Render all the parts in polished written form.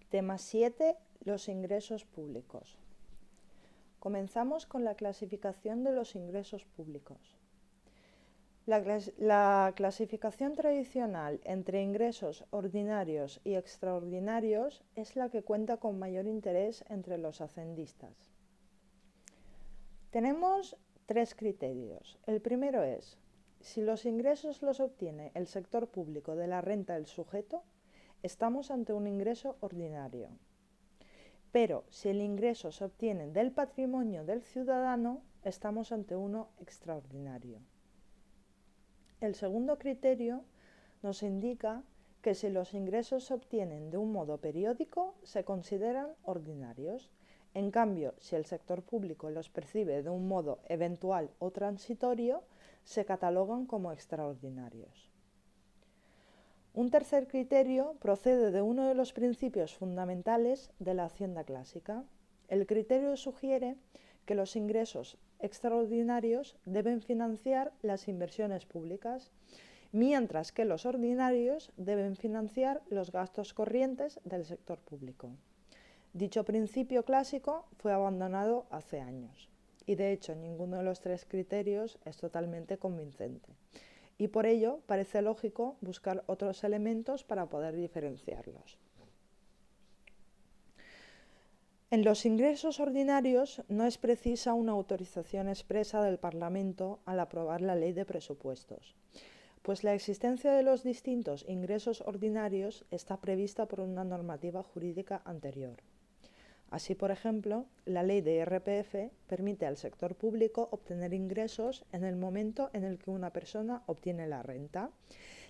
Tema 7. Los ingresos públicos. Comenzamos con la clasificación de los ingresos públicos. La clasificación tradicional entre ingresos ordinarios y extraordinarios es la que cuenta con mayor interés entre los hacendistas. Tenemos tres criterios. El primero es, si los ingresos los obtiene el sector público de la renta del sujeto, estamos ante un ingreso ordinario. Pero si el ingreso se obtiene del patrimonio del ciudadano, estamos ante uno extraordinario. El segundo criterio nos indica que si los ingresos se obtienen de un modo periódico, se consideran ordinarios. En cambio, si el sector público los percibe de un modo eventual o transitorio, se catalogan como extraordinarios. Un tercer criterio procede de uno de los principios fundamentales de la hacienda clásica. El criterio sugiere que los ingresos extraordinarios deben financiar las inversiones públicas, mientras que los ordinarios deben financiar los gastos corrientes del sector público. Dicho principio clásico fue abandonado hace años y, de hecho, ninguno de los tres criterios es totalmente convincente. Y por ello parece lógico buscar otros elementos para poder diferenciarlos. En los ingresos ordinarios no es precisa una autorización expresa del Parlamento al aprobar la ley de presupuestos, pues la existencia de los distintos ingresos ordinarios está prevista por una normativa jurídica anterior. Así, por ejemplo, la ley de IRPF permite al sector público obtener ingresos en el momento en el que una persona obtiene la renta,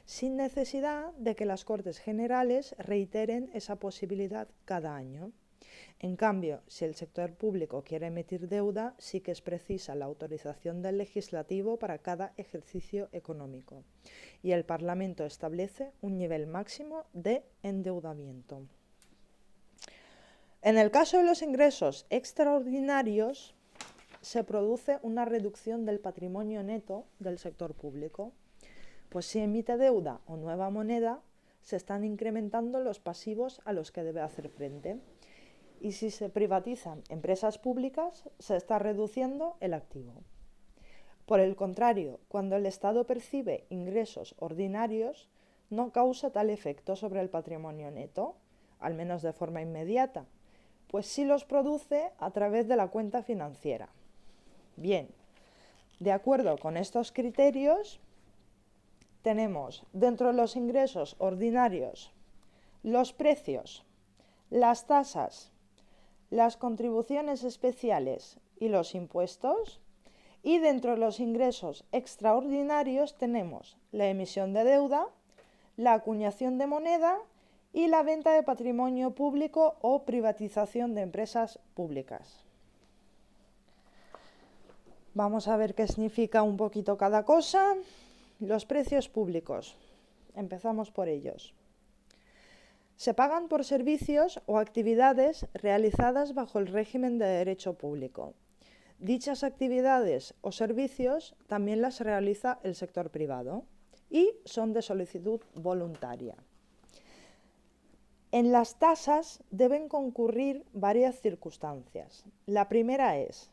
sin necesidad de que las Cortes Generales reiteren esa posibilidad cada año. En cambio, si el sector público quiere emitir deuda, sí que es precisa la autorización del legislativo para cada ejercicio económico, y el Parlamento establece un nivel máximo de endeudamiento. En el caso de los ingresos extraordinarios, se produce una reducción del patrimonio neto del sector público, pues si emite deuda o nueva moneda, se están incrementando los pasivos a los que debe hacer frente, y si se privatizan empresas públicas, se está reduciendo el activo. Por el contrario, cuando el Estado percibe ingresos ordinarios, no causa tal efecto sobre el patrimonio neto, al menos de forma inmediata, pues sí los produce a través de la cuenta financiera. Bien, de acuerdo con estos criterios, tenemos dentro de los ingresos ordinarios los precios, las tasas, las contribuciones especiales y los impuestos, y dentro de los ingresos extraordinarios tenemos la emisión de deuda, la acuñación de moneda y la venta de patrimonio público o privatización de empresas públicas. Vamos a ver qué significa un poquito cada cosa. Los precios públicos. Empezamos por ellos. Se pagan por servicios o actividades realizadas bajo el régimen de derecho público. Dichas actividades o servicios también las realiza el sector privado y son de solicitud voluntaria. En las tasas deben concurrir varias circunstancias. La primera es,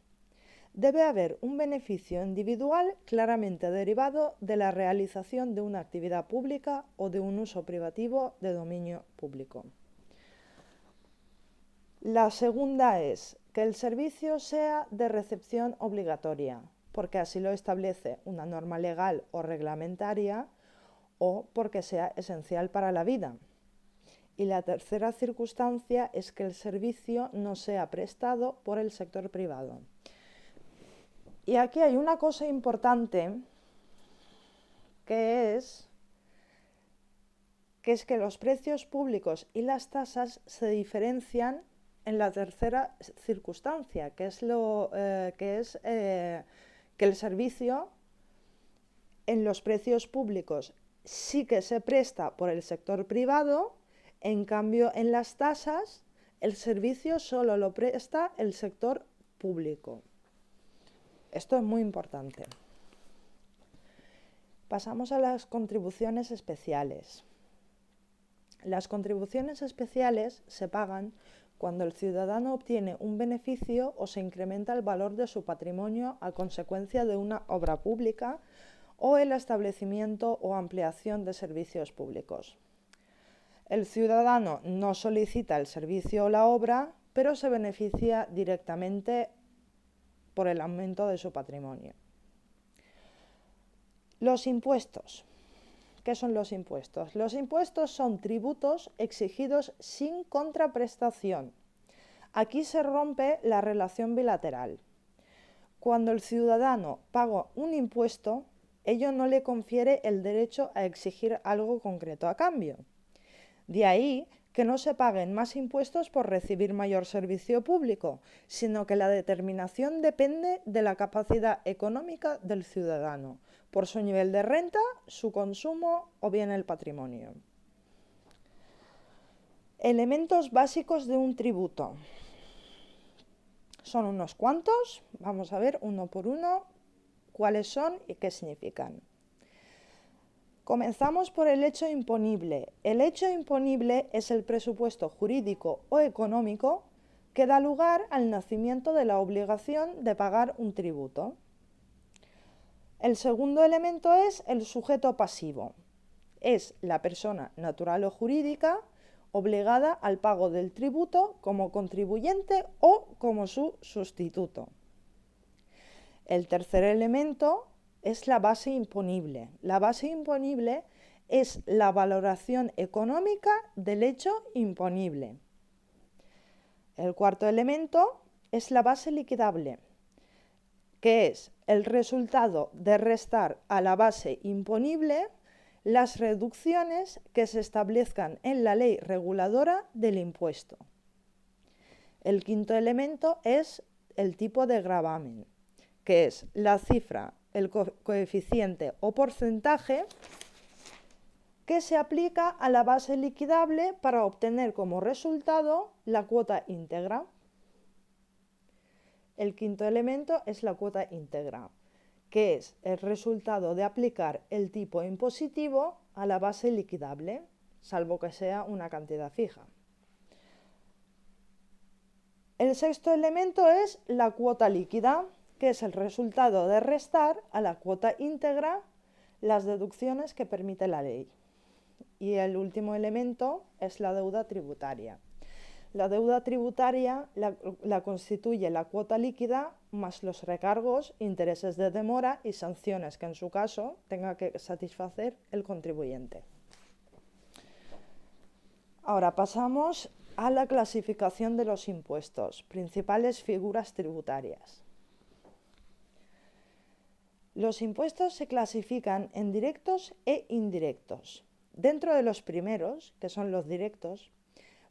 debe haber un beneficio individual claramente derivado de la realización de una actividad pública o de un uso privativo de dominio público. La segunda es que el servicio sea de recepción obligatoria, porque así lo establece una norma legal o reglamentaria, o porque sea esencial para la vida. Y la tercera circunstancia es que el servicio no sea prestado por el sector privado. Y aquí hay una cosa importante, que es que los precios públicos y las tasas se diferencian en la tercera circunstancia, que es que el servicio en los precios públicos sí que se presta por el sector privado. En cambio, en las tasas, el servicio solo lo presta el sector público. Esto es muy importante. Pasamos a las contribuciones especiales. Las contribuciones especiales se pagan cuando el ciudadano obtiene un beneficio o se incrementa el valor de su patrimonio a consecuencia de una obra pública o el establecimiento o ampliación de servicios públicos. El ciudadano no solicita el servicio o la obra, pero se beneficia directamente por el aumento de su patrimonio. Los impuestos. ¿Qué son los impuestos? Los impuestos son tributos exigidos sin contraprestación. Aquí se rompe la relación bilateral. Cuando el ciudadano paga un impuesto, ello no le confiere el derecho a exigir algo concreto a cambio. De ahí que no se paguen más impuestos por recibir mayor servicio público, sino que la determinación depende de la capacidad económica del ciudadano, por su nivel de renta, su consumo o bien el patrimonio. Elementos básicos de un tributo. Son unos cuantos, vamos a ver uno por uno cuáles son y qué significan. Comenzamos por el hecho imponible. El hecho imponible es el presupuesto jurídico o económico que da lugar al nacimiento de la obligación de pagar un tributo. El segundo elemento es el sujeto pasivo. Es la persona natural o jurídica obligada al pago del tributo como contribuyente o como su sustituto. El tercer elemento es la base imponible. La base imponible es la valoración económica del hecho imponible. El cuarto elemento es la base liquidable, que es el resultado de restar a la base imponible las reducciones que se establezcan en la ley reguladora del impuesto. El quinto elemento es el tipo de gravamen, que es la cifra, el coeficiente o porcentaje que se aplica a la base liquidable para obtener como resultado la cuota íntegra. El quinto elemento es la cuota íntegra, que es el resultado de aplicar el tipo impositivo a la base liquidable, salvo que sea una cantidad fija. El sexto elemento es la cuota líquida, que es el resultado de restar a la cuota íntegra las deducciones que permite la ley. Y el último elemento es la deuda tributaria. La deuda tributaria la constituye la cuota líquida más los recargos, intereses de demora y sanciones que en su caso tenga que satisfacer el contribuyente. Ahora pasamos a la clasificación de los impuestos, principales figuras tributarias. Los impuestos se clasifican en directos e indirectos. Dentro de los primeros, que son los directos,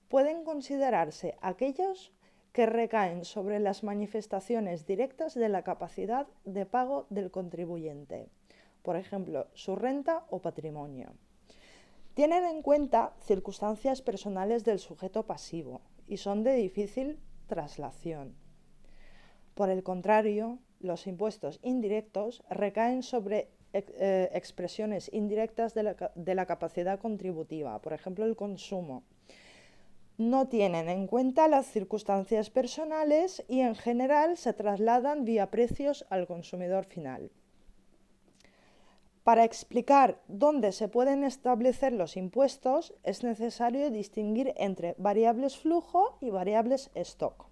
pueden considerarse aquellos que recaen sobre las manifestaciones directas de la capacidad de pago del contribuyente, por ejemplo, su renta o patrimonio. Tienen en cuenta circunstancias personales del sujeto pasivo y son de difícil traslación. Por el contrario, los impuestos indirectos recaen sobre expresiones indirectas de la capacidad contributiva, por ejemplo, el consumo. No tienen en cuenta las circunstancias personales y en general se trasladan vía precios al consumidor final. Para explicar dónde se pueden establecer los impuestos es necesario distinguir entre variables flujo y variables stock.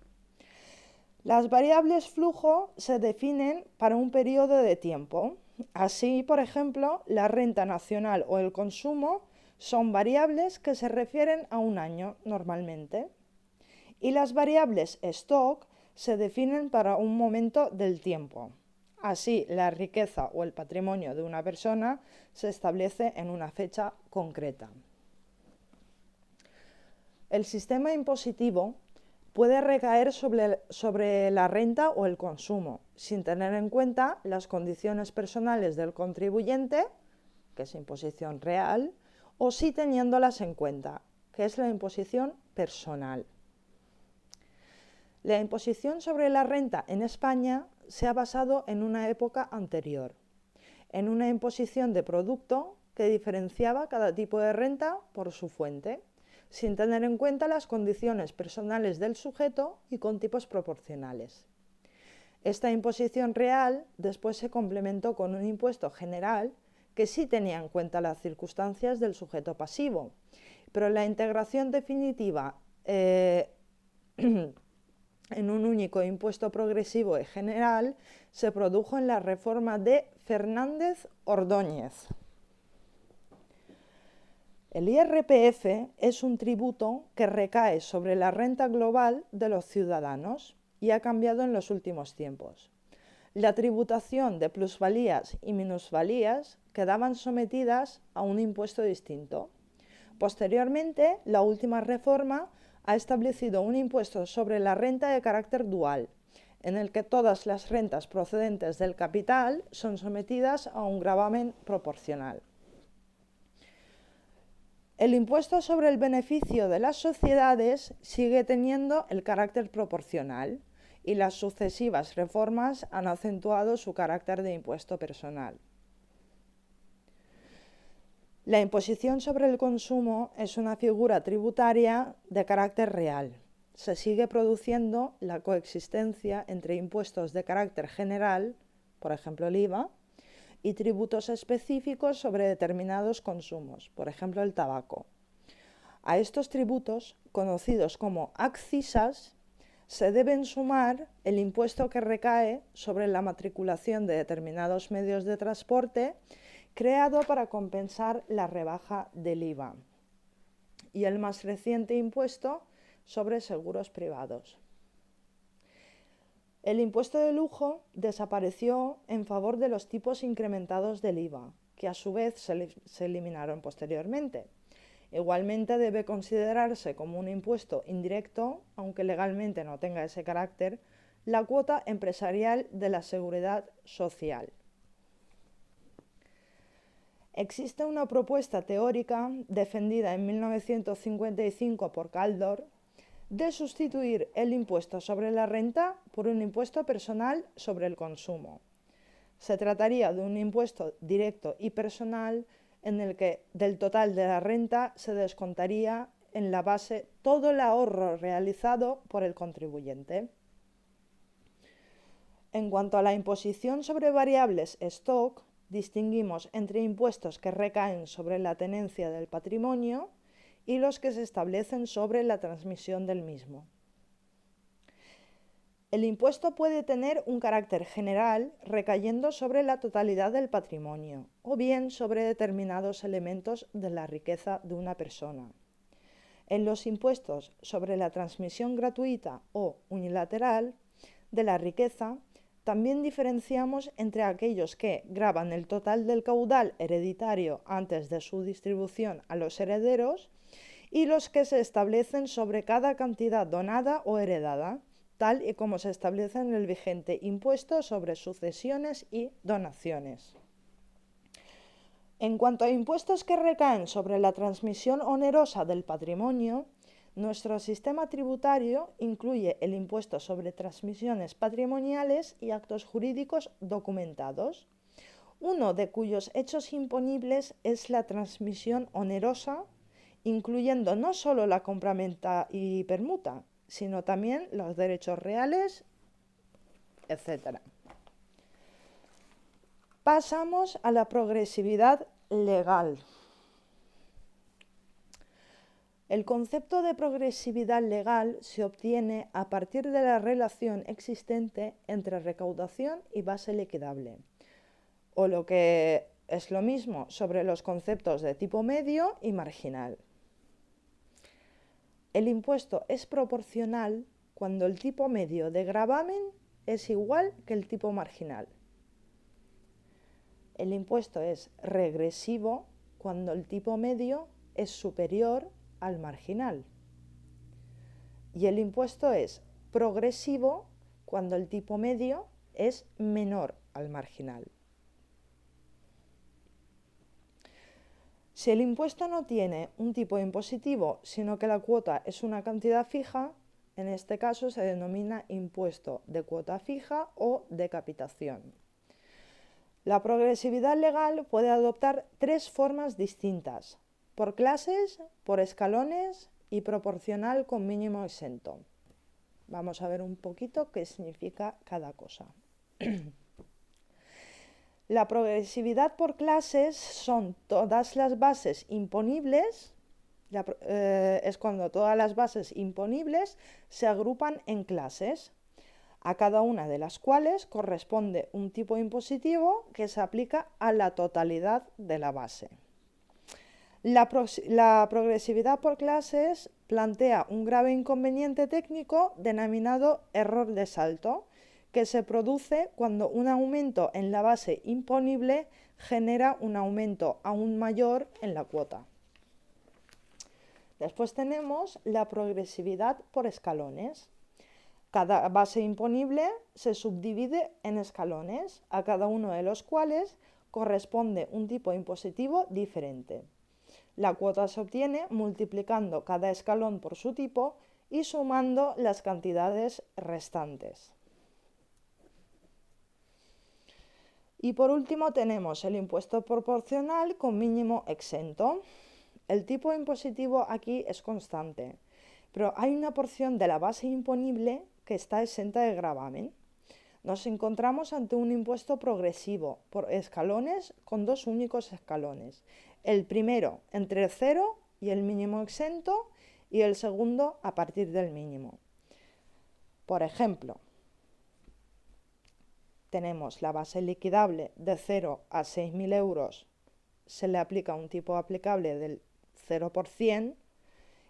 Las variables flujo se definen para un periodo de tiempo. Así, por ejemplo, la renta nacional o el consumo son variables que se refieren a un año normalmente. Y las variables stock se definen para un momento del tiempo. Así, la riqueza o el patrimonio de una persona se establece en una fecha concreta. El sistema impositivo puede recaer sobre la renta o el consumo, sin tener en cuenta las condiciones personales del contribuyente, que es imposición real, o sí teniéndolas en cuenta, que es la imposición personal. La imposición sobre la renta en España se ha basado en una época anterior, en una imposición de producto que diferenciaba cada tipo de renta por su fuente, sin tener en cuenta las condiciones personales del sujeto y con tipos proporcionales. Esta imposición real después se complementó con un impuesto general que sí tenía en cuenta las circunstancias del sujeto pasivo, pero la integración definitiva en un único impuesto progresivo y general se produjo en la reforma de Fernández-Ordóñez. El IRPF es un tributo que recae sobre la renta global de los ciudadanos y ha cambiado en los últimos tiempos. La tributación de plusvalías y minusvalías quedaban sometidas a un impuesto distinto. Posteriormente, la última reforma ha establecido un impuesto sobre la renta de carácter dual, en el que todas las rentas procedentes del capital son sometidas a un gravamen proporcional. El impuesto sobre el beneficio de las sociedades sigue teniendo el carácter proporcional y las sucesivas reformas han acentuado su carácter de impuesto personal. La imposición sobre el consumo es una figura tributaria de carácter real. Se sigue produciendo la coexistencia entre impuestos de carácter general, por ejemplo el IVA, y tributos específicos sobre determinados consumos, por ejemplo el tabaco. A estos tributos, conocidos como accisas, se deben sumar el impuesto que recae sobre la matriculación de determinados medios de transporte creado para compensar la rebaja del IVA y el más reciente impuesto sobre seguros privados. El impuesto de lujo desapareció en favor de los tipos incrementados del IVA, que a su vez se eliminaron posteriormente. Igualmente debe considerarse como un impuesto indirecto, aunque legalmente no tenga ese carácter, la cuota empresarial de la seguridad social. Existe una propuesta teórica defendida en 1955 por Kaldor de sustituir el impuesto sobre la renta por un impuesto personal sobre el consumo. Se trataría de un impuesto directo y personal en el que del total de la renta se descontaría en la base todo el ahorro realizado por el contribuyente. En cuanto a la imposición sobre variables stock, distinguimos entre impuestos que recaen sobre la tenencia del patrimonio y los que se establecen sobre la transmisión del mismo. El impuesto puede tener un carácter general recayendo sobre la totalidad del patrimonio o bien sobre determinados elementos de la riqueza de una persona. En los impuestos sobre la transmisión gratuita o unilateral de la riqueza, también diferenciamos entre aquellos que gravan el total del caudal hereditario antes de su distribución a los herederos y los que se establecen sobre cada cantidad donada o heredada, tal y como se establece en el vigente impuesto sobre sucesiones y donaciones. En cuanto a impuestos que recaen sobre la transmisión onerosa del patrimonio, nuestro sistema tributario incluye el impuesto sobre transmisiones patrimoniales y actos jurídicos documentados, uno de cuyos hechos imponibles es la transmisión onerosa, incluyendo no solo la compraventa y permuta, sino también los derechos reales, etc. Pasamos a la progresividad legal. El concepto de progresividad legal se obtiene a partir de la relación existente entre recaudación y base liquidable, o lo que es lo mismo sobre los conceptos de tipo medio y marginal. El impuesto es proporcional cuando el tipo medio de gravamen es igual que el tipo marginal. El impuesto es regresivo cuando el tipo medio es superior al marginal. Y el impuesto es progresivo cuando el tipo medio es menor al marginal. Si el impuesto no tiene un tipo impositivo, sino que la cuota es una cantidad fija, en este caso se denomina impuesto de cuota fija o de capitación. La progresividad legal puede adoptar tres formas distintas: por clases, por escalones y proporcional con mínimo exento. Vamos a ver un poquito qué significa cada cosa. La progresividad por clases son todas las bases imponibles, es cuando todas las bases imponibles se agrupan en clases, a cada una de las cuales corresponde un tipo impositivo que se aplica a la totalidad de la base. La progresividad por clases plantea un grave inconveniente técnico denominado error de salto, que se produce cuando un aumento en la base imponible genera un aumento aún mayor en la cuota. Después tenemos la progresividad por escalones. Cada base imponible se subdivide en escalones, a cada uno de los cuales corresponde un tipo impositivo diferente. La cuota se obtiene multiplicando cada escalón por su tipo y sumando las cantidades restantes. Y por último tenemos el impuesto proporcional con mínimo exento. El tipo impositivo aquí es constante, pero hay una porción de la base imponible que está exenta de gravamen. Nos encontramos ante un impuesto progresivo por escalones con dos únicos escalones. El primero entre el 0 y el mínimo exento y el segundo a partir del mínimo. Por ejemplo, tenemos la base liquidable de 0 a 6.000 euros, se le aplica un tipo aplicable del 0%,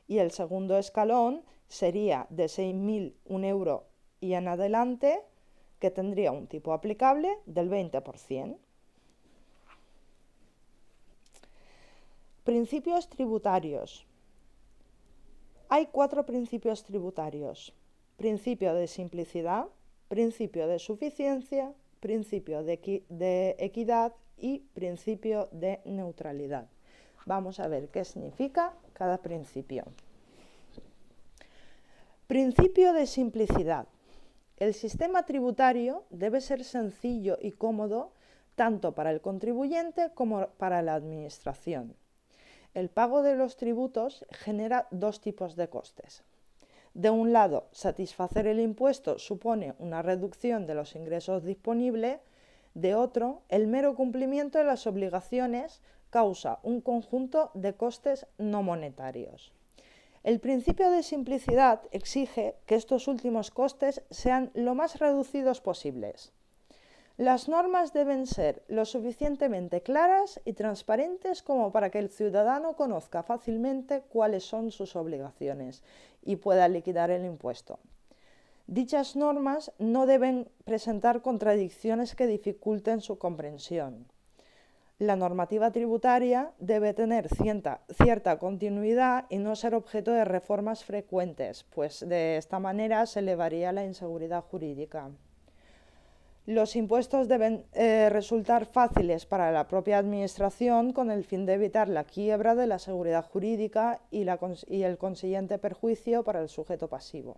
y el segundo escalón sería de 6.001 euros y en adelante, que tendría un tipo aplicable del 20%. Principios tributarios. Hay 4 principios tributarios: principio de simplicidad, principio de suficiencia, principio de equidad y principio de neutralidad. Vamos a ver qué significa cada principio. Principio de simplicidad. El sistema tributario debe ser sencillo y cómodo tanto para el contribuyente como para la administración. El pago de los tributos genera dos tipos de costes. De un lado, satisfacer el impuesto supone una reducción de los ingresos disponibles; de otro, el mero cumplimiento de las obligaciones causa un conjunto de costes no monetarios. El principio de simplicidad exige que estos últimos costes sean lo más reducidos posibles. Las normas deben ser lo suficientemente claras y transparentes como para que el ciudadano conozca fácilmente cuáles son sus obligaciones y pueda liquidar el impuesto. Dichas normas no deben presentar contradicciones que dificulten su comprensión. La normativa tributaria debe tener cierta continuidad y no ser objeto de reformas frecuentes, pues de esta manera se elevaría la inseguridad jurídica. Los impuestos deben resultar fáciles para la propia administración con el fin de evitar la quiebra de la seguridad jurídica y el consiguiente perjuicio para el sujeto pasivo.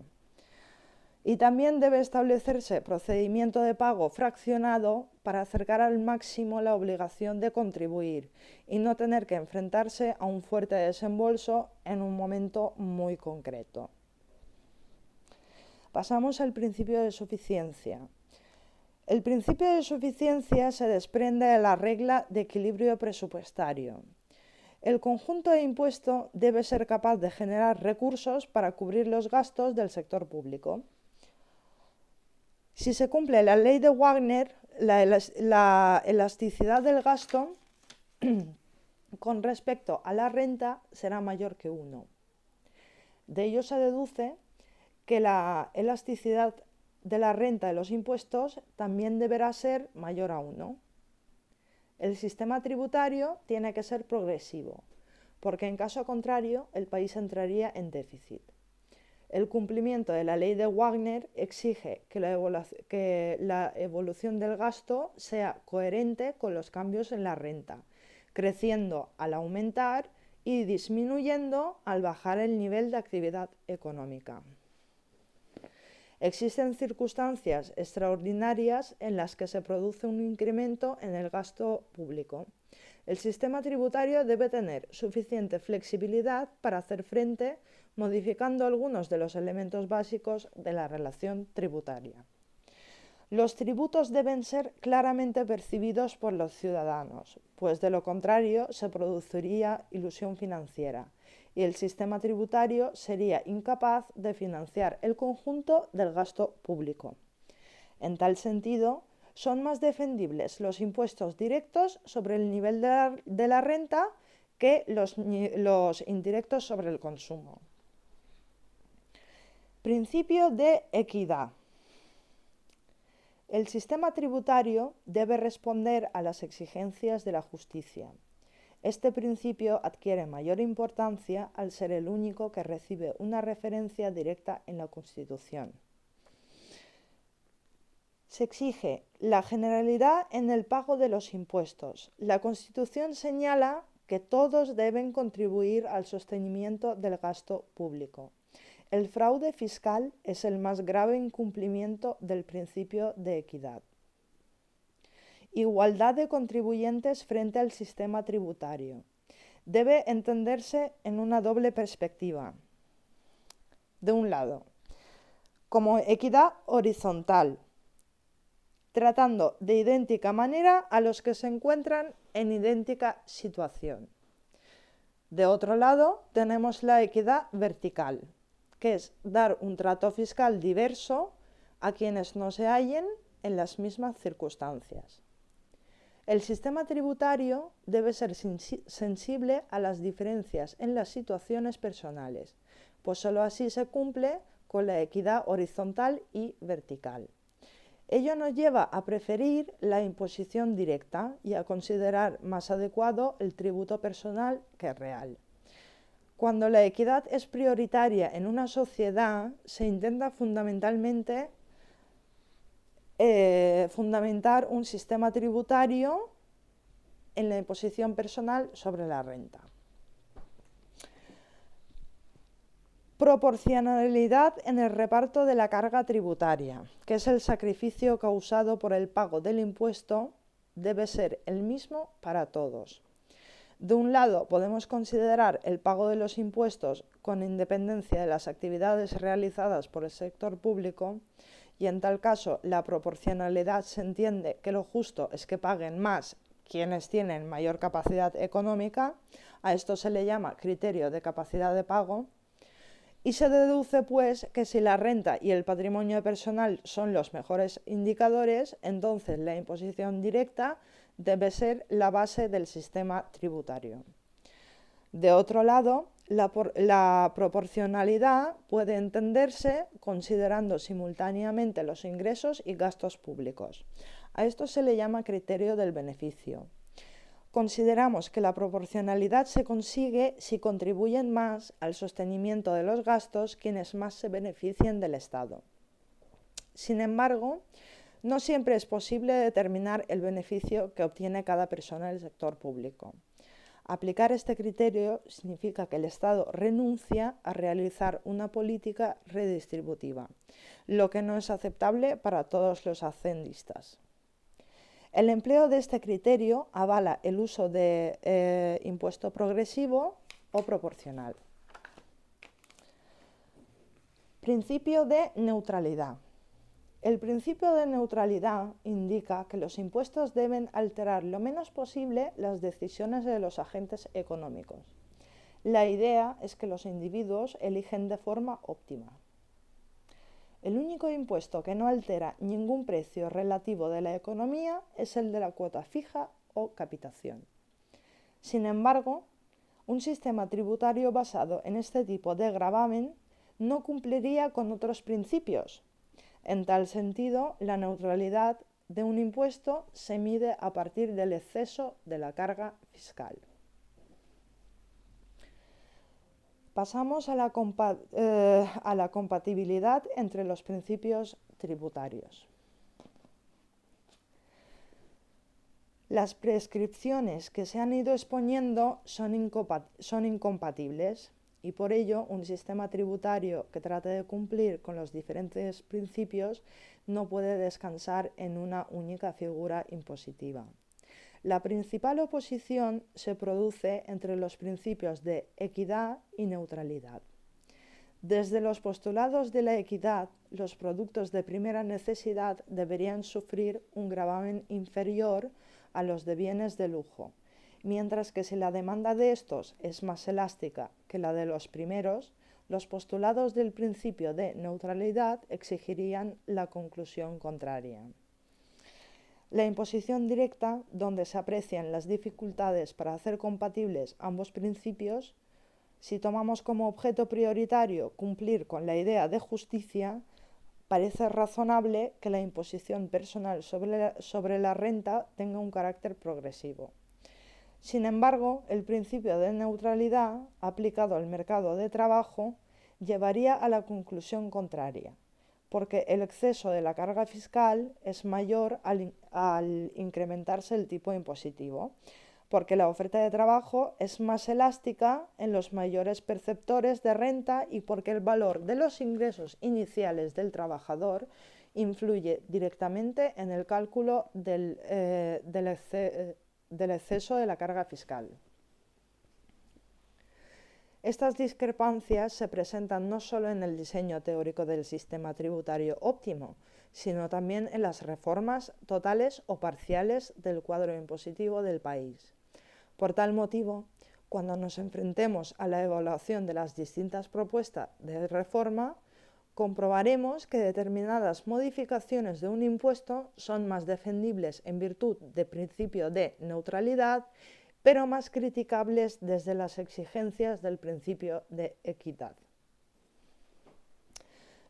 Y también debe establecerse procedimiento de pago fraccionado para acercar al máximo la obligación de contribuir y no tener que enfrentarse a un fuerte desembolso en un momento muy concreto. Pasamos al principio de suficiencia. El principio de suficiencia se desprende de la regla de equilibrio presupuestario. El conjunto de impuesto debe ser capaz de generar recursos para cubrir los gastos del sector público. Si se cumple la ley de Wagner, la elasticidad del gasto con respecto a la renta será mayor que 1. De ello se deduce que la elasticidad de la renta de los impuestos también deberá ser mayor a 1. El sistema tributario tiene que ser progresivo, porque en caso contrario el país entraría en déficit. El cumplimiento de la ley de Wagner exige que la evolución del gasto sea coherente con los cambios en la renta, creciendo al aumentar y disminuyendo al bajar el nivel de actividad económica. Existen circunstancias extraordinarias en las que se produce un incremento en el gasto público. El sistema tributario debe tener suficiente flexibilidad para hacer frente, modificando algunos de los elementos básicos de la relación tributaria. Los tributos deben ser claramente percibidos por los ciudadanos, pues de lo contrario se produciría ilusión financiera y el sistema tributario sería incapaz de financiar el conjunto del gasto público. En tal sentido, son más defendibles los impuestos directos sobre el nivel de la renta que los indirectos sobre el consumo. Principio de equidad. El sistema tributario debe responder a las exigencias de la justicia. Este principio adquiere mayor importancia al ser el único que recibe una referencia directa en la Constitución. Se exige la generalidad en el pago de los impuestos. La Constitución señala que todos deben contribuir al sostenimiento del gasto público. El fraude fiscal es el más grave incumplimiento del principio de equidad. Igualdad de contribuyentes frente al sistema tributario. Debe entenderse en una doble perspectiva. De un lado, como equidad horizontal, tratando de idéntica manera a los que se encuentran en idéntica situación. De otro lado, tenemos la equidad vertical, que es dar un trato fiscal diverso a quienes no se hallen en las mismas circunstancias. El sistema tributario debe ser sensible a las diferencias en las situaciones personales, pues sólo así se cumple con la equidad horizontal y vertical. Ello nos lleva a preferir la imposición directa y a considerar más adecuado el tributo personal que real. Cuando la equidad es prioritaria en una sociedad, se intenta fundamentar un sistema tributario en la imposición personal sobre la renta. Proporcionalidad en el reparto de la carga tributaria, que es el sacrificio causado por el pago del impuesto, debe ser el mismo para todos. De un lado, podemos considerar el pago de los impuestos con independencia de las actividades realizadas por el sector público, y en tal caso la proporcionalidad se entiende que lo justo es que paguen más quienes tienen mayor capacidad económica. A esto se le llama criterio de capacidad de pago. Y se deduce, pues, que si la renta y el patrimonio personal son los mejores indicadores, entonces la imposición directa debe ser la base del sistema tributario. De otro lado, la proporcionalidad puede entenderse considerando simultáneamente los ingresos y gastos públicos. A esto se le llama criterio del beneficio. Consideramos que la proporcionalidad se consigue si contribuyen más al sostenimiento de los gastos quienes más se beneficien del Estado. Sin embargo, no siempre es posible determinar el beneficio que obtiene cada persona del sector público. Aplicar este criterio significa que el Estado renuncia a realizar una política redistributiva, lo que no es aceptable para todos los hacendistas. El empleo de este criterio avala el uso de impuesto progresivo o proporcional. Principio de neutralidad. El principio de neutralidad indica que los impuestos deben alterar lo menos posible las decisiones de los agentes económicos. La idea es que los individuos eligen de forma óptima. El único impuesto que no altera ningún precio relativo de la economía es el de la cuota fija o capitación. Sin embargo, un sistema tributario basado en este tipo de gravamen no cumpliría con otros principios. En tal sentido, la neutralidad de un impuesto se mide a partir del exceso de la carga fiscal. Pasamos a la compatibilidad entre los principios tributarios. Las prescripciones que se han ido exponiendo son incompatibles y por ello un sistema tributario que trate de cumplir con los diferentes principios no puede descansar en una única figura impositiva. La principal oposición se produce entre los principios de equidad y neutralidad. Desde los postulados de la equidad, los productos de primera necesidad deberían sufrir un gravamen inferior a los de bienes de lujo, mientras que si la demanda de estos es más elástica que la de los primeros, los postulados del principio de neutralidad exigirían la conclusión contraria. La imposición directa, donde se aprecian las dificultades para hacer compatibles ambos principios, si tomamos como objeto prioritario cumplir con la idea de justicia, parece razonable que la imposición personal sobre la renta tenga un carácter progresivo. Sin embargo, el principio de neutralidad, aplicado al mercado de trabajo, llevaría a la conclusión contraria, porque el exceso de la carga fiscal es mayor al incrementarse el tipo impositivo, porque la oferta de trabajo es más elástica en los mayores perceptores de renta y porque el valor de los ingresos iniciales del trabajador influye directamente en el cálculo del exceso de la carga fiscal. Estas discrepancias se presentan no solo en el diseño teórico del sistema tributario óptimo, sino también en las reformas totales o parciales del cuadro impositivo del país. Por tal motivo, cuando nos enfrentemos a la evaluación de las distintas propuestas de reforma, comprobaremos que determinadas modificaciones de un impuesto son más defendibles en virtud del principio de neutralidad, pero más criticables desde las exigencias del principio de equidad.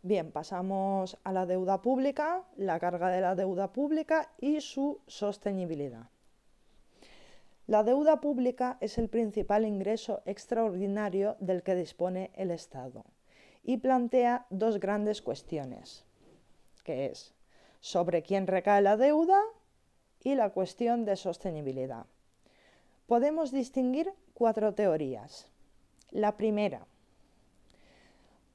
Bien, pasamos a la deuda pública, la carga de la deuda pública y su sostenibilidad. La deuda pública es el principal ingreso extraordinario del que dispone el Estado y plantea dos grandes cuestiones, que es sobre quién recae la deuda y la cuestión de sostenibilidad. Podemos distinguir cuatro teorías. La primera,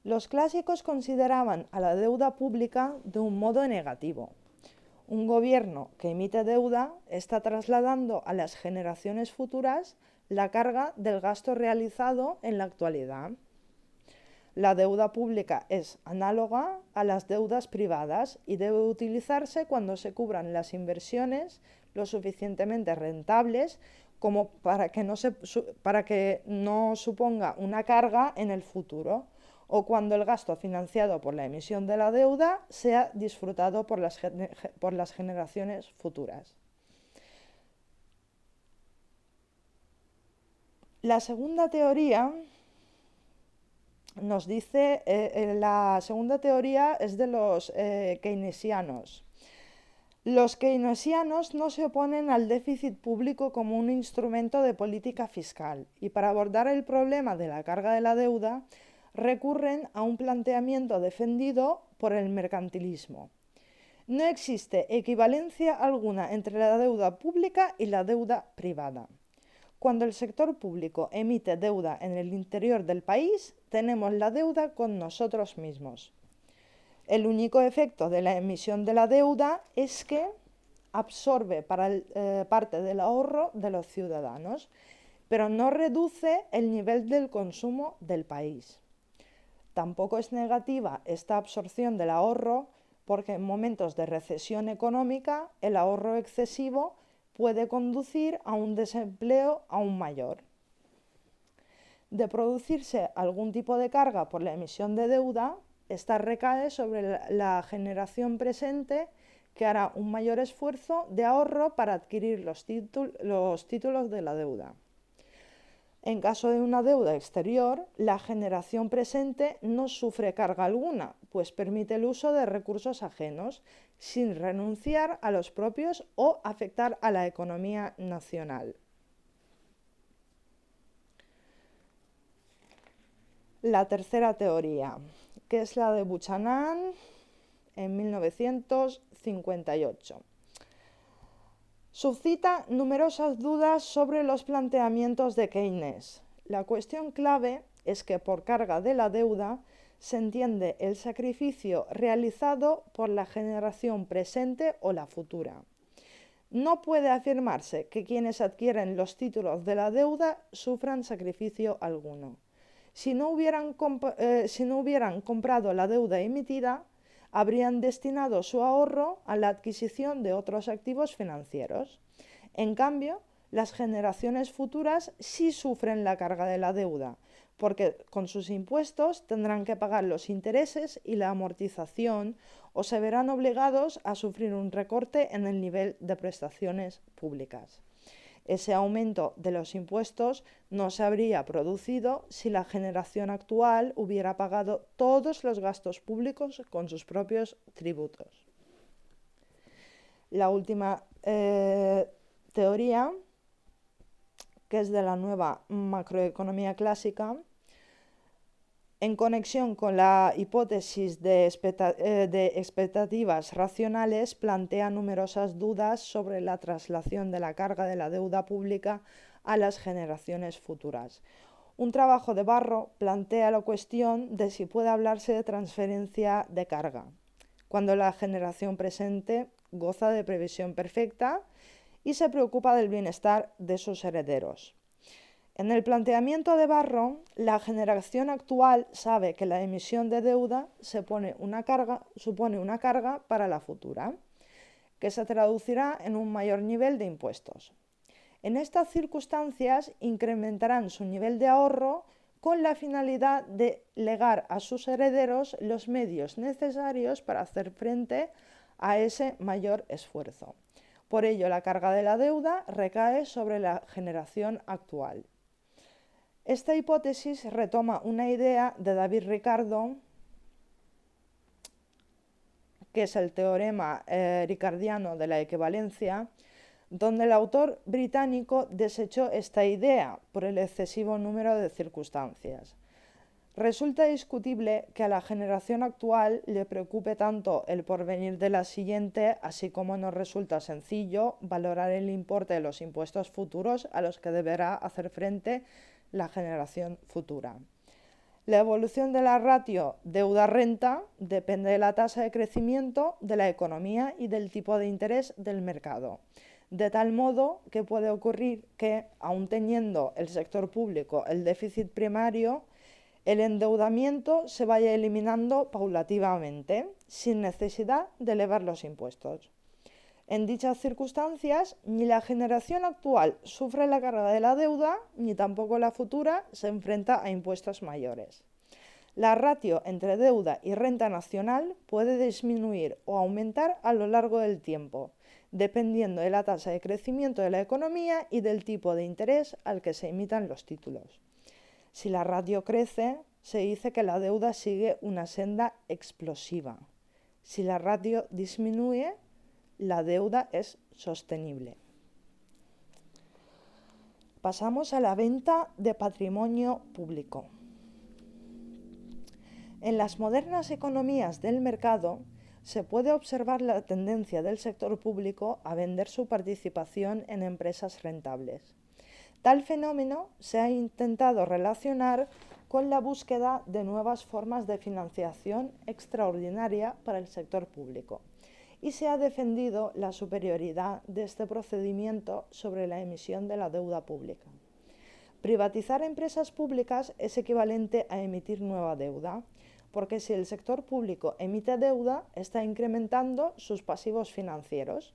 los clásicos consideraban a la deuda pública de un modo negativo. Un gobierno que emite deuda está trasladando a las generaciones futuras la carga del gasto realizado en la actualidad. La deuda pública es análoga a las deudas privadas y debe utilizarse cuando se cubran las inversiones lo suficientemente rentables como para que no suponga una carga en el futuro, o cuando el gasto financiado por la emisión de la deuda sea disfrutado por las generaciones futuras. La segunda teoría nos dice, la segunda teoría es de los keynesianos. Los keynesianos no se oponen al déficit público como un instrumento de política fiscal y para abordar el problema de la carga de la deuda recurren a un planteamiento defendido por el mercantilismo. No existe equivalencia alguna entre la deuda pública y la deuda privada. Cuando el sector público emite deuda en el interior del país, tenemos la deuda con nosotros mismos. El único efecto de la emisión de la deuda es que absorbe parte del ahorro de los ciudadanos, pero no reduce el nivel del consumo del país. Tampoco es negativa esta absorción del ahorro porque en momentos de recesión económica el ahorro excesivo puede conducir a un desempleo aún mayor. De producirse algún tipo de carga por la emisión de deuda, esta recae sobre la generación presente que hará un mayor esfuerzo de ahorro para adquirir los títulos de la deuda. En caso de una deuda exterior, la generación presente no sufre carga alguna, pues permite el uso de recursos ajenos, sin renunciar a los propios o afectar a la economía nacional. La tercera teoría, que es la de Buchanan en 1958. Suscita numerosas dudas sobre los planteamientos de Keynes. La cuestión clave es que por carga de la deuda se entiende el sacrificio realizado por la generación presente o la futura. No puede afirmarse que quienes adquieren los títulos de la deuda sufran sacrificio alguno. Si no hubieran comprado la deuda emitida, habrían destinado su ahorro a la adquisición de otros activos financieros. En cambio, las generaciones futuras sí sufren la carga de la deuda, porque con sus impuestos tendrán que pagar los intereses y la amortización o se verán obligados a sufrir un recorte en el nivel de prestaciones públicas. Ese aumento de los impuestos no se habría producido si la generación actual hubiera pagado todos los gastos públicos con sus propios tributos. La última teoría, que es de la nueva macroeconomía clásica, en conexión con la hipótesis de expectativas racionales, plantea numerosas dudas sobre la traslación de la carga de la deuda pública a las generaciones futuras. Un trabajo de Barro plantea la cuestión de si puede hablarse de transferencia de carga, cuando la generación presente goza de previsión perfecta y se preocupa del bienestar de sus herederos. En el planteamiento de Barro, la generación actual sabe que la emisión de deuda supone una carga para la futura, que se traducirá en un mayor nivel de impuestos. En estas circunstancias incrementarán su nivel de ahorro con la finalidad de legar a sus herederos los medios necesarios para hacer frente a ese mayor esfuerzo. Por ello, la carga de la deuda recae sobre la generación actual. Esta hipótesis retoma una idea de David Ricardo, que es el teorema ricardiano de la equivalencia, donde el autor británico desechó esta idea por el excesivo número de circunstancias. Resulta discutible que a la generación actual le preocupe tanto el porvenir de la siguiente, así como nos resulta sencillo valorar el importe de los impuestos futuros a los que deberá hacer frente la generación futura. La evolución de la ratio deuda-renta depende de la tasa de crecimiento de la economía y del tipo de interés del mercado, de tal modo que puede ocurrir que, aun teniendo el sector público el déficit primario, el endeudamiento se vaya eliminando paulativamente, sin necesidad de elevar los impuestos. En dichas circunstancias, ni la generación actual sufre la carga de la deuda, ni tampoco la futura se enfrenta a impuestos mayores. La ratio entre deuda y renta nacional puede disminuir o aumentar a lo largo del tiempo, dependiendo de la tasa de crecimiento de la economía y del tipo de interés al que se emitan los títulos. Si la ratio crece, se dice que la deuda sigue una senda explosiva. Si la ratio disminuye, la deuda es sostenible. Pasamos a la venta de patrimonio público. En las modernas economías del mercado se puede observar la tendencia del sector público a vender su participación en empresas rentables. Tal fenómeno se ha intentado relacionar con la búsqueda de nuevas formas de financiación extraordinaria para el sector público, y se ha defendido la superioridad de este procedimiento sobre la emisión de la deuda pública. Privatizar empresas públicas es equivalente a emitir nueva deuda, porque si el sector público emite deuda, está incrementando sus pasivos financieros,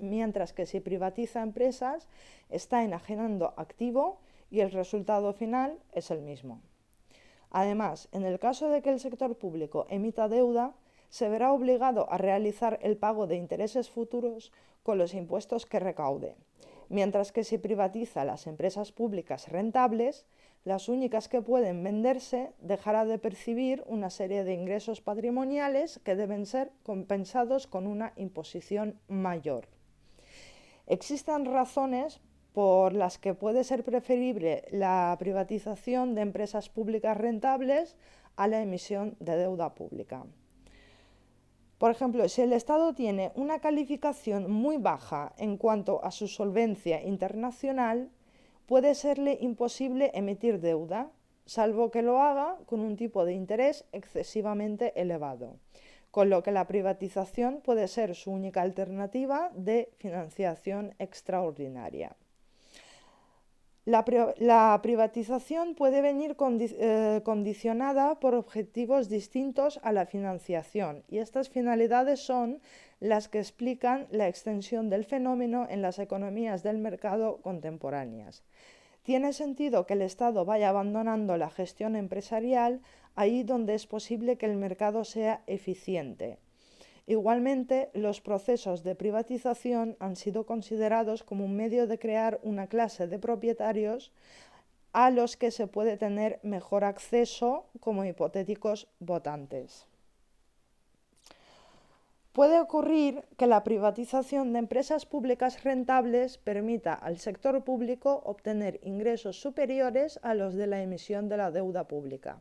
mientras que si privatiza empresas, está enajenando activo y el resultado final es el mismo. Además, en el caso de que el sector público emita deuda, se verá obligado a realizar el pago de intereses futuros con los impuestos que recaude, mientras que si privatiza las empresas públicas rentables, las únicas que pueden venderse, dejará de percibir una serie de ingresos patrimoniales que deben ser compensados con una imposición mayor. Existen razones por las que puede ser preferible la privatización de empresas públicas rentables a la emisión de deuda pública. Por ejemplo, si el Estado tiene una calificación muy baja en cuanto a su solvencia internacional, puede serle imposible emitir deuda, salvo que lo haga con un tipo de interés excesivamente elevado, con lo que la privatización puede ser su única alternativa de financiación extraordinaria. La privatización puede venir condicionada por objetivos distintos a la financiación, y estas finalidades son las que explican la extensión del fenómeno en las economías del mercado contemporáneas. Tiene sentido que el Estado vaya abandonando la gestión empresarial ahí donde es posible que el mercado sea eficiente. Igualmente, los procesos de privatización han sido considerados como un medio de crear una clase de propietarios a los que se puede tener mejor acceso como hipotéticos votantes. Puede ocurrir que la privatización de empresas públicas rentables permita al sector público obtener ingresos superiores a los de la emisión de la deuda pública.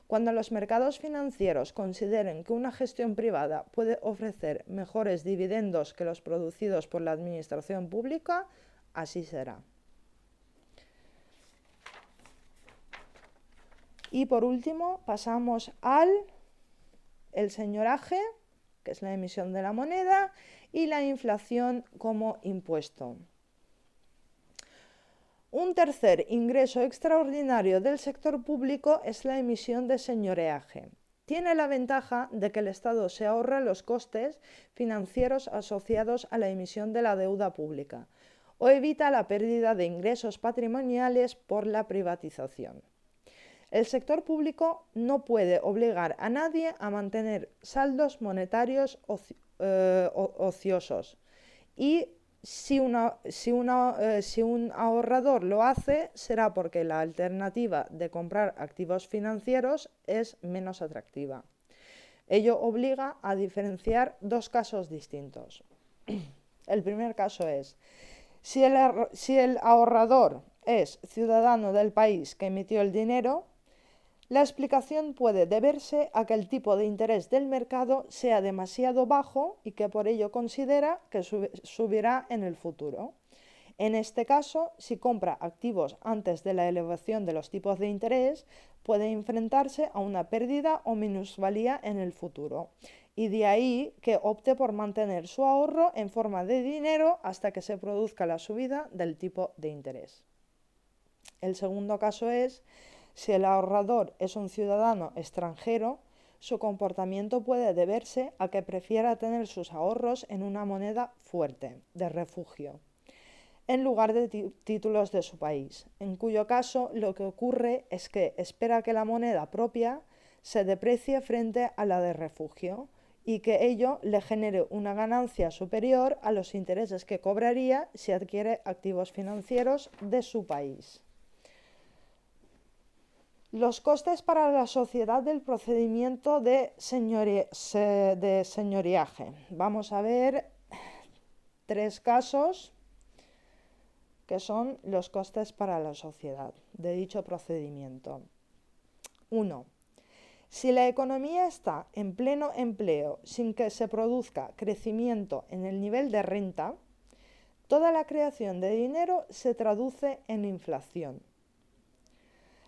Cuando los mercados financieros consideren que una gestión privada puede ofrecer mejores dividendos que los producidos por la administración pública, así será. Y por último, pasamos al señoraje, que es la emisión de la moneda, y la inflación como impuesto. Un tercer ingreso extraordinario del sector público es la emisión de señoreaje. Tiene la ventaja de que el Estado se ahorra los costes financieros asociados a la emisión de la deuda pública o evita la pérdida de ingresos patrimoniales por la privatización. El sector público no puede obligar a nadie a mantener saldos monetarios ociosos, y si un ahorrador lo hace, será porque la alternativa de comprar activos financieros es menos atractiva. Ello obliga a diferenciar dos casos distintos. El primer caso es, si el ahorrador es ciudadano del país que emitió el dinero, la explicación puede deberse a que el tipo de interés del mercado sea demasiado bajo y que por ello considera que subirá en el futuro. En este caso, si compra activos antes de la elevación de los tipos de interés, puede enfrentarse a una pérdida o minusvalía en el futuro, y de ahí que opte por mantener su ahorro en forma de dinero hasta que se produzca la subida del tipo de interés. El segundo caso es, si el ahorrador es un ciudadano extranjero, su comportamiento puede deberse a que prefiera tener sus ahorros en una moneda fuerte, de refugio, en lugar de títulos de su país, en cuyo caso lo que ocurre es que espera que la moneda propia se deprecie frente a la de refugio y que ello le genere una ganancia superior a los intereses que cobraría si adquiere activos financieros de su país. Los costes para la sociedad del procedimiento de señoreaje. Vamos a ver tres casos que son los costes para la sociedad de dicho procedimiento. 1. Si la economía está en pleno empleo sin que se produzca crecimiento en el nivel de renta, toda la creación de dinero se traduce en inflación.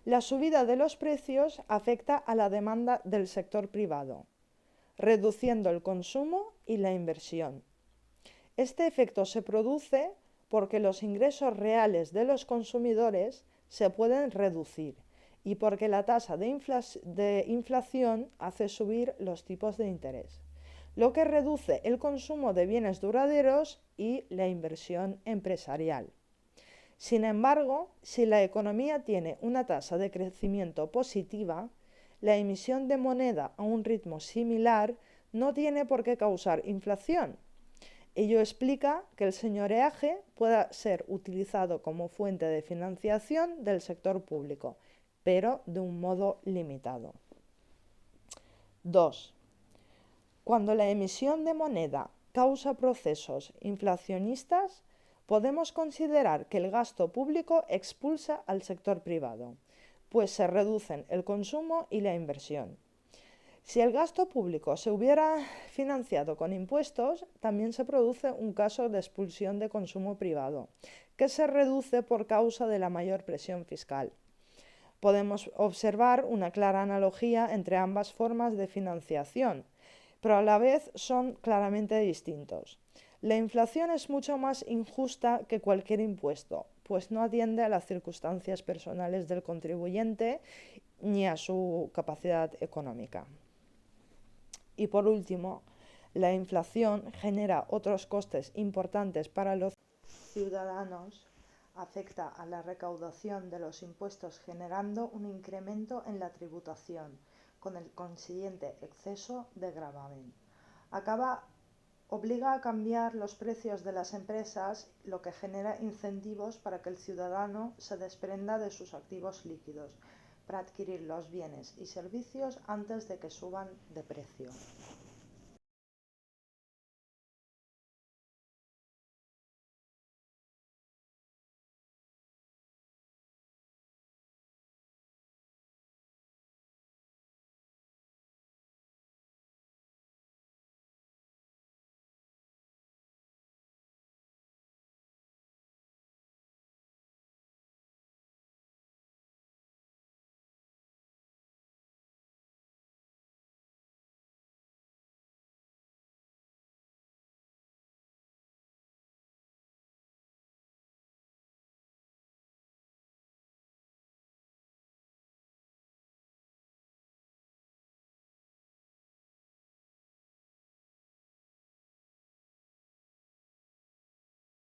La subida de los precios afecta a la demanda del sector privado, reduciendo el consumo y la inversión. Este efecto se produce porque los ingresos reales de los consumidores se pueden reducir y porque la tasa de inflación hace subir los tipos de interés, lo que reduce el consumo de bienes duraderos y la inversión empresarial. Sin embargo, si la economía tiene una tasa de crecimiento positiva, la emisión de moneda a un ritmo similar no tiene por qué causar inflación. Ello explica que el señoreaje pueda ser utilizado como fuente de financiación del sector público, pero de un modo limitado. 2. Cuando la emisión de moneda causa procesos inflacionistas, podemos considerar que el gasto público expulsa al sector privado, pues se reducen el consumo y la inversión. Si el gasto público se hubiera financiado con impuestos, también se produce un caso de expulsión de consumo privado, que se reduce por causa de la mayor presión fiscal. Podemos observar una clara analogía entre ambas formas de financiación, pero a la vez son claramente distintos. La inflación es mucho más injusta que cualquier impuesto, pues no atiende a las circunstancias personales del contribuyente ni a su capacidad económica. Y por último, la inflación genera otros costes importantes para los ciudadanos, afecta a la recaudación de los impuestos generando un incremento en la tributación, con el consiguiente exceso de gravamen. Obliga a cambiar los precios de las empresas, lo que genera incentivos para que el ciudadano se desprenda de sus activos líquidos para adquirir los bienes y servicios antes de que suban de precio.